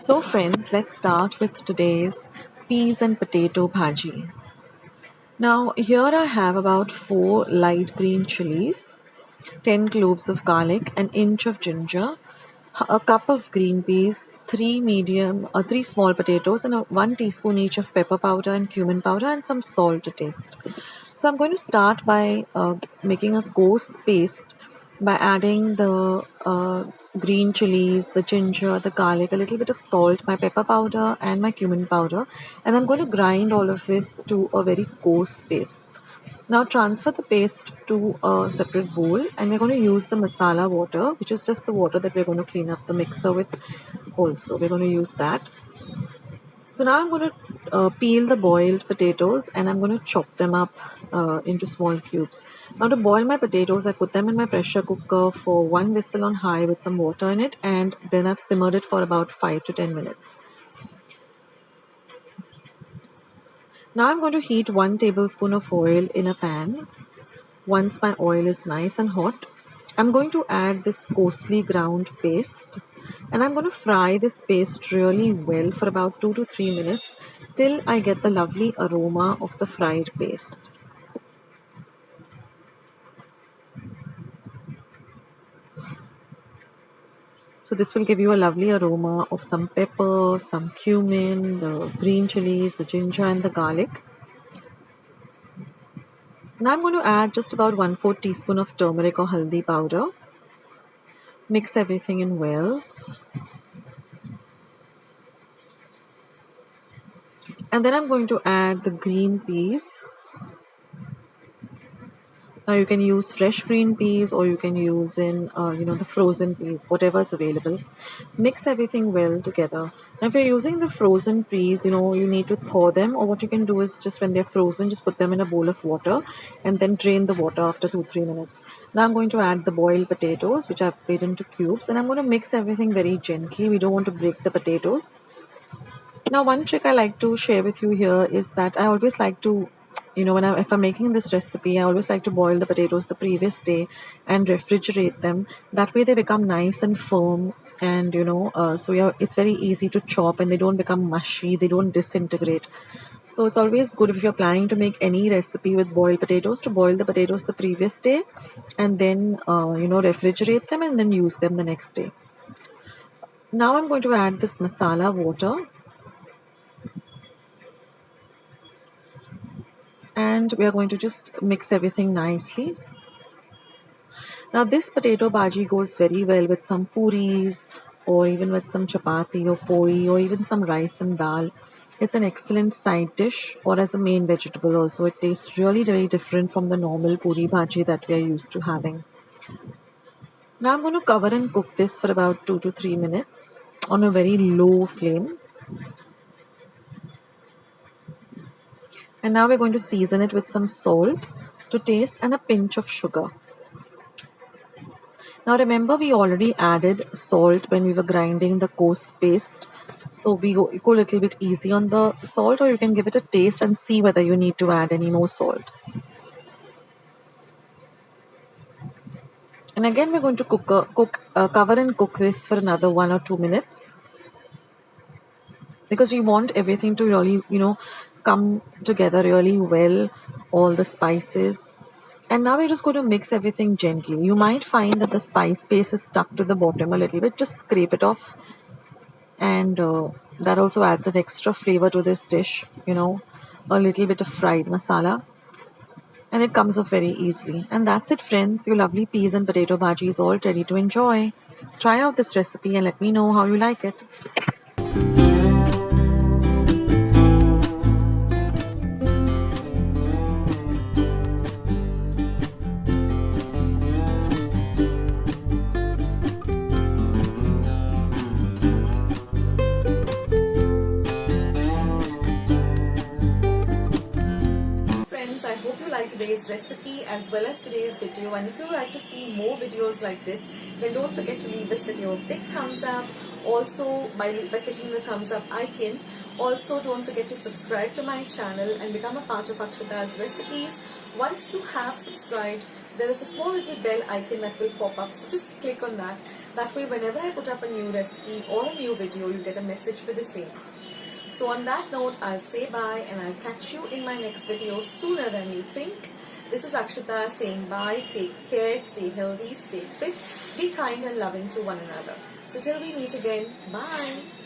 So friends, let's start with today's peas and potato bhaji. Now here I have about 4 light green chilies, 10 cloves of garlic, an inch of ginger, a cup of green peas, 3 small potatoes, and 1 teaspoon each of pepper powder and cumin powder, and some salt to taste. So I'm going to start by making a coarse paste by adding the green chilies, the ginger, the garlic, a little bit of salt, my pepper powder, and my cumin powder, and I'm going to grind all of this to a very coarse paste. Now transfer the paste to a separate bowl, and we're going to use the masala water, which is just the water that we're going to clean up the mixer with. Also, we're going to use that. So now I'm going to peel the boiled potatoes and I'm going to chop them up into small cubes. Now to boil my potatoes, I put them in my pressure cooker for 1 whistle on high with some water in it, and then I've simmered it for about 5 to 10 minutes. Now I'm going to heat 1 tablespoon of oil in a pan. Once my oil is nice and hot, I'm going to add this coarsely ground paste, and I'm going to fry this paste really well for about 2 to 3 minutes till I get the lovely aroma of the fried paste. So this will give you a lovely aroma of some pepper, some cumin, the green chilies, the ginger and the garlic. Now I'm going to add just about 1/4 teaspoon of turmeric or haldi powder. Mix everything in well. And then I'm going to add the green peas. Now you can use fresh green peas or you can use the frozen peas, whatever is available. Mix everything well together. Now if you're using the frozen peas, you need to thaw them, or what you can do is just when they're frozen, just put them in a bowl of water and then drain the water after 2-3 minutes. Now I'm going to add the boiled potatoes, which I've made into cubes, and I'm going to mix everything very gently. We don't want to break the potatoes. Now, one trick I like to share with you here is that I always like to, if I'm making this recipe, I always like to boil the potatoes the previous day and refrigerate them. That way they become nice and firm, and it's very easy to chop and they don't become mushy, they don't disintegrate. So it's always good if you're planning to make any recipe with boiled potatoes to boil the potatoes the previous day and then, refrigerate them and then use them the next day. Now I'm going to add this masala water. And we are going to just mix everything nicely. Now this potato bhaji goes very well with some puris or even with some chapati or poi or even some rice and dal. It's an excellent side dish or as a main vegetable also. It tastes really very different from the normal puri bhaji that we are used to having. Now I'm going to cover and cook this for about 2 to 3 minutes on a very low flame. And now we're going to season it with some salt to taste and a pinch of sugar. Now remember, we already added salt when we were grinding the coarse paste. So we go a little bit easy on the salt, or you can give it a taste and see whether you need to add any more salt. And again we're going to cover and cook this for another 1 or 2 minutes. Because we want everything to really, come together really well, all the spices. And now we're just going to mix everything gently. You might find that the spice base is stuck to the bottom a little bit. Just scrape it off. And that also adds an extra flavor to this dish, a little bit of fried masala. And it comes off very easily. And that's it, friends. Your lovely peas and potato bhaji is all ready to enjoy. Try out this recipe and let me know how you like it. Friends, I hope you liked today's recipe as well as today's video, and if you would like to see more videos like this, then don't forget to leave this video a big thumbs up. Also, by clicking the thumbs up icon. Also, don't forget to subscribe to my channel and become a part of Akshata's recipes. Once you have subscribed, there is a small little bell icon that will pop up, so just click on that. That way whenever I put up a new recipe or a new video, you get a message for the same. So on that note, I'll say bye and I'll catch you in my next video sooner than you think. This is Akshita saying bye, take care, stay healthy, stay fit, be kind and loving to one another. So till we meet again, bye.